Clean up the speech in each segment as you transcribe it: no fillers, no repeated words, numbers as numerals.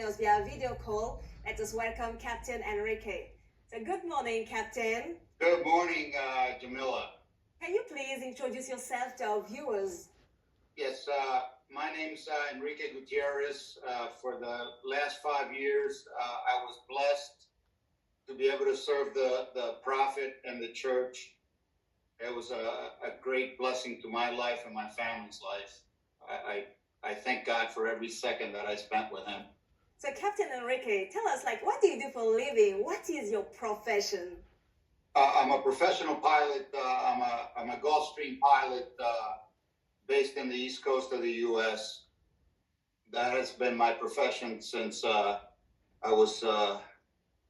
us via video call. Let us welcome Captain Enrique. So good morning, Captain. Good morning, Jamila. Can you please introduce yourself to our viewers? Yes, my name's Enrique Gutierrez. For the last 5 years, I was blessed to be able to serve the prophet and the church. It was a great blessing to my life and my family's life. I thank God for every second that I spent with him. So Captain Enrique, tell us, what do you do for a living? What is your profession? I'm a professional pilot. I'm a Gulfstream pilot based in the East Coast of the U.S. That has been my profession since I was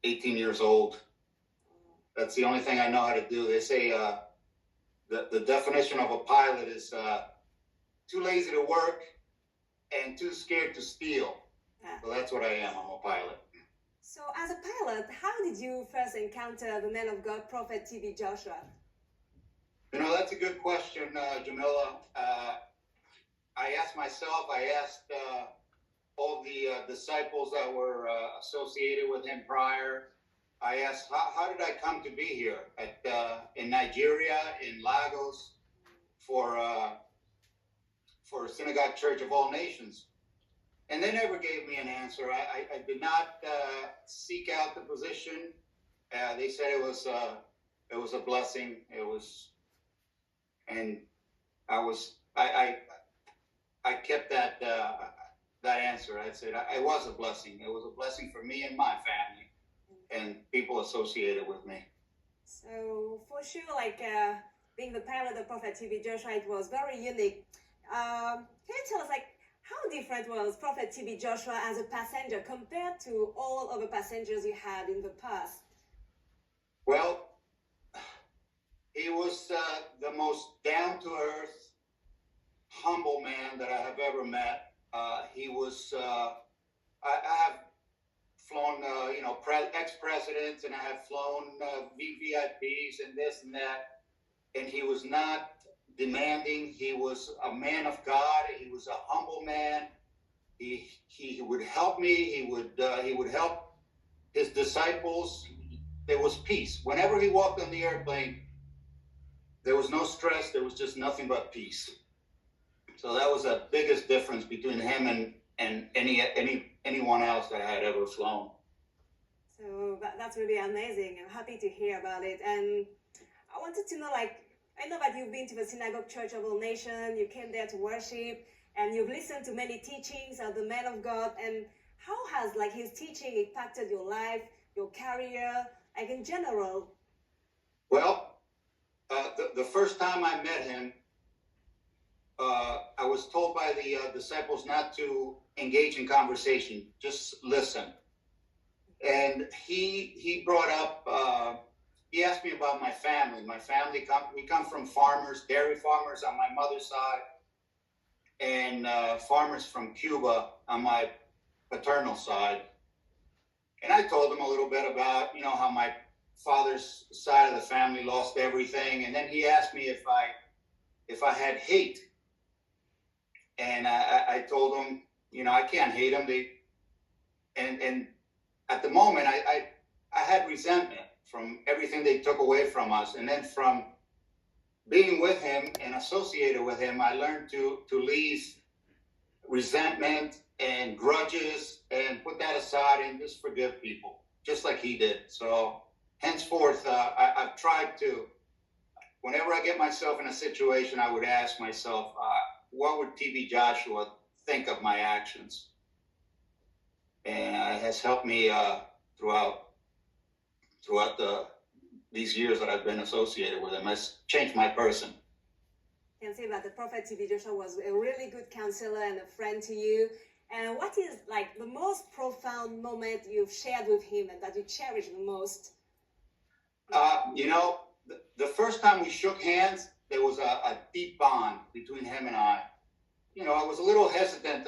18 years old. That's the only thing I know how to do. They say the definition of a pilot is too lazy to work and too scared to steal. So that's what I am. I'm a pilot. So as a pilot, how did you first encounter the man of God, Prophet T.B. Joshua? You know, that's a good question, Jamila. I asked myself, I asked all the disciples that were associated with him prior. I asked, how did I come to be here in Nigeria, in Lagos, for Synagogue Church of All Nations? And they never gave me an answer. I did not seek out the position. They said it was a blessing. And I kept that answer. I said it was a blessing. It was a blessing for me and my family and people associated with me. So for sure, being the pilot of Prophet T.B. Joshua, it was very unique. Can you tell us, how different was Prophet T.B. Joshua as a passenger compared to all other passengers you had in the past? Well, he was the most down-to-earth, humble man that I have ever met. He was, I have flown, ex-presidents, and I have flown VVIPs and this and that, and he was not demanding. He was a man of God. He was a humble man. He would help me. He would help his disciples. There was peace. Whenever he walked on the airplane, there was no stress. There was just nothing but peace. So that was the biggest difference between him and anyone else that I had ever flown. So that's really amazing. I'm happy to hear about it. And I wanted to know, I know that you've been to the Synagogue Church of All Nations, you came there to worship, and you've listened to many teachings of the man of God. And how has his teaching impacted your life, your career, in general? Well, the first time I met him, I was told by the disciples not to engage in conversation, just listen. And he brought up. He asked me about my family. My family, we come from farmers, dairy farmers on my mother's side, and farmers from Cuba on my paternal side. And I told him a little bit about, how my father's side of the family lost everything. And then he asked me if I had hate. And I told him, I can't hate them. And at the moment, I had resentment from everything they took away from us. And then from being with him and associated with him, I learned to leave resentment and grudges and put that aside and just forgive people, just like he did. So henceforth, I've tried to, whenever I get myself in a situation, I would ask myself, what would T.B. Joshua think of my actions? And it has helped me throughout these years that I've been associated with him. It's changed my person. I can say that the Prophet T.B. Joshua was a really good counselor and a friend to you. And what is the most profound moment you've shared with him and that you cherish the most? The first time we shook hands, there was a deep bond between him and I. I was a little hesitant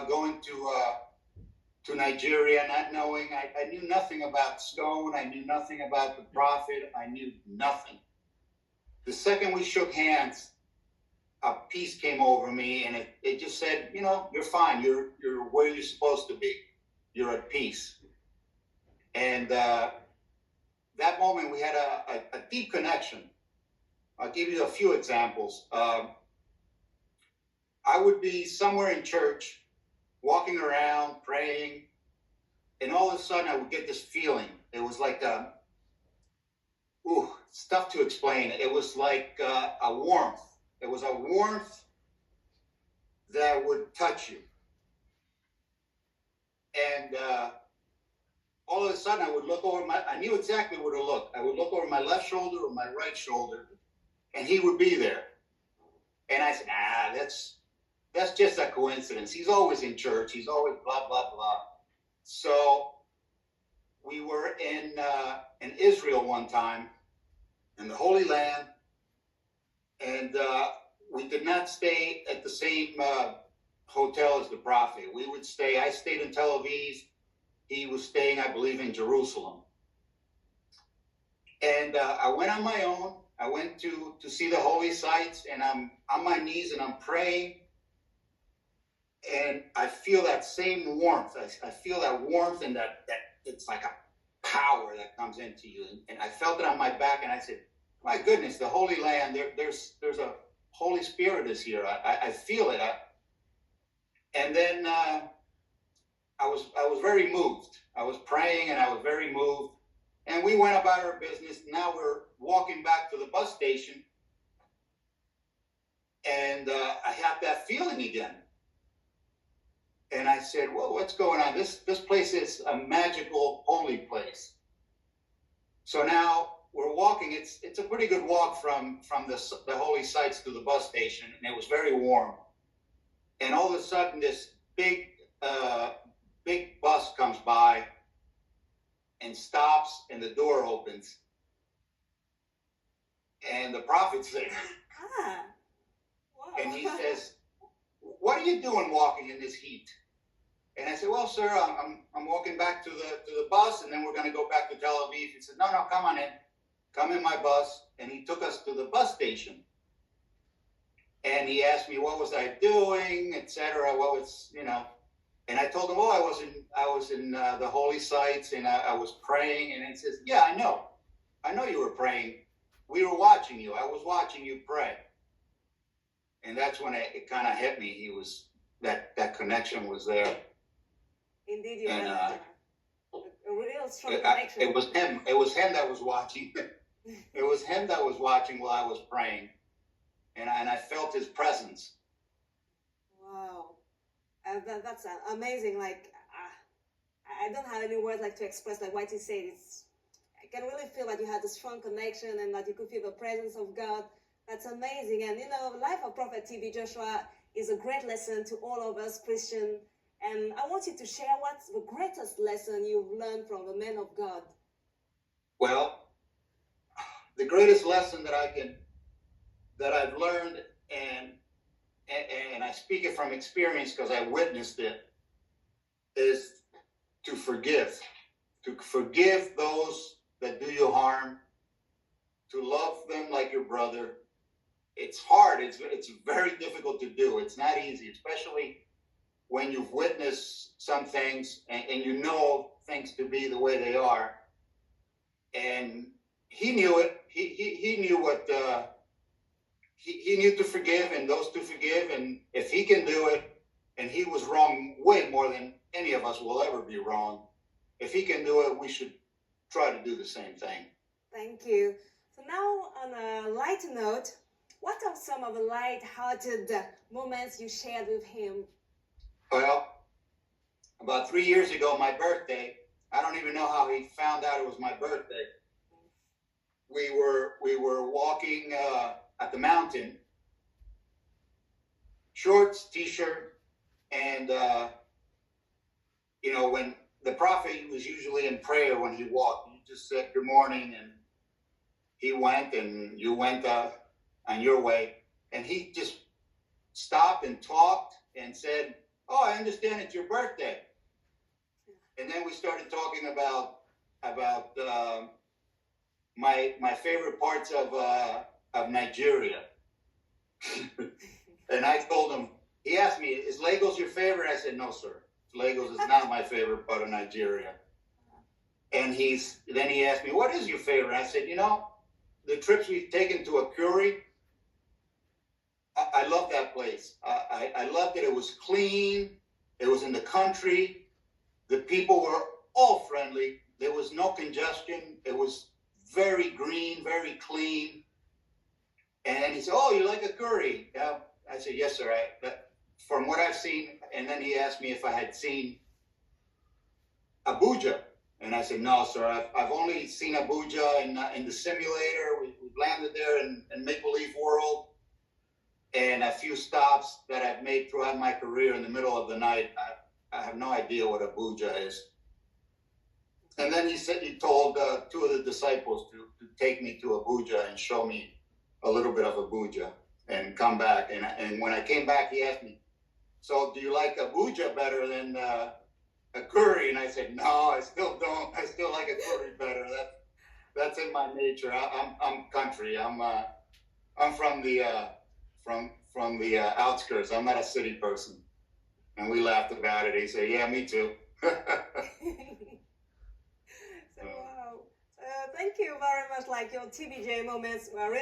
going to Nigeria, not knowing. I knew nothing about stone. I knew nothing about the prophet. I knew nothing. The second we shook hands, a peace came over me, and it just said, you're fine. You're where you're supposed to be. you're at peace. And that moment we had a deep connection. I'll give you a few examples. I would be somewhere in church, walking around, praying, and all of a sudden I would get this feeling. It was like it's tough to explain. It was like a warmth. It was a warmth that would touch you. And all of a sudden I would look over I knew exactly where to look. I would look over my left shoulder or my right shoulder, and he would be there. And I said, that's just a coincidence. He's always in church. He's always blah, blah, blah. So we were in Israel one time, in the Holy Land, and we did not stay at the same hotel as the prophet. I stayed in Tel Aviv. He was staying, I believe, in Jerusalem. And I went on my own. I went to see the holy sites, and I'm on my knees and I'm praying. And I feel that same warmth. I feel that warmth, and that it's like a power that comes into you. And I felt it on my back, and I said, my goodness, the Holy Land, there's a Holy Spirit is here. I feel it. And then I was very moved. I was praying, and I was very moved. And we went about our business. Now we're walking back to the bus station, and I have that feeling again. And I said, "Whoa, what's going on? This place is a magical, holy place." So now we're walking. It's a pretty good walk from the holy sites to the bus station, and it was very warm. And all of a sudden, this big bus comes by and stops, and the door opens, and the prophet's there. Wow. And he says, "What are you doing walking in this heat?" And I said, "Well, sir, I'm walking back to the bus, and then we're going to go back to Tel Aviv." He said, No, come on in. Come in my bus. And he took us to the bus station. And he asked me what was I doing, etc. And I told him, I was in the holy sites, and I was praying. And he says, "Yeah, I know you were praying. We were watching you. I was watching you pray." And that's when it kind of hit me. That connection was there. Indeed, you And, had a real strong connection. It was him. It was him that was watching. It was him that was watching while I was praying, and I felt his presence. Wow, that's amazing. Like I don't have any words to express what you said. I can really feel that you had a strong connection and that you could feel the presence of God. That's amazing. And Life of Prophet TB Joshua is a great lesson to all of us Christians. And I want you to share what's the greatest lesson you've learned from the men of God. Well, the greatest lesson that I've learned, and I speak it from experience because I witnessed it, is to forgive those that do you harm, to love them like your brother. It's hard. It's very difficult to do. It's not easy, especially when you've witnessed some things and you know things to be the way they are. And he knew it. He knew what he knew to forgive, and those to forgive. And if he can do it, and he was wrong way more than any of us will ever be wrong. If he can do it, we should try to do the same thing. Thank you. So now, on a lighter note, what are some of the light-hearted moments you shared with him? Well, about 3 years ago, my birthday, I don't even know how he found out it was my birthday. We were walking at the mountain, shorts, t-shirt, and when the prophet was usually in prayer when he walked, he just said good morning, and he went, and you went on your way, and he just stopped and talked and said, "Oh, I understand it's your birthday." And then we started talking about my favorite parts of Nigeria. And I told him, he asked me, "Is Lagos your favorite?" I said, "No, sir. Lagos is not my favorite part of Nigeria. And then he asked me, what is your favorite? I said, the trips we've taken to Akure, I love that place. I loved it. It was clean. It was in the country. The people were all friendly. There was no congestion. It was very green, very clean. And he said, oh, you like Akure? Yeah. I said, yes, sir. From what I've seen. And then he asked me if I had seen Abuja. And I said, no, sir, I've only seen Abuja in the simulator. We've landed there in Make Believe World. And a few stops that I've made throughout my career in the middle of the night. I have no idea what Abuja is. And then he told two of the disciples to take me to Abuja and show me a little bit of Abuja and come back. And when I came back, he asked me, so do you like Abuja better than Akure? And I said, no, I still don't. I still like Akure better. That's in my nature. I'm country. I'm from the outskirts. I'm not a city person. And we laughed about it. He said, yeah, me too. So wow. Thank you very much. Like your TBJ moments were really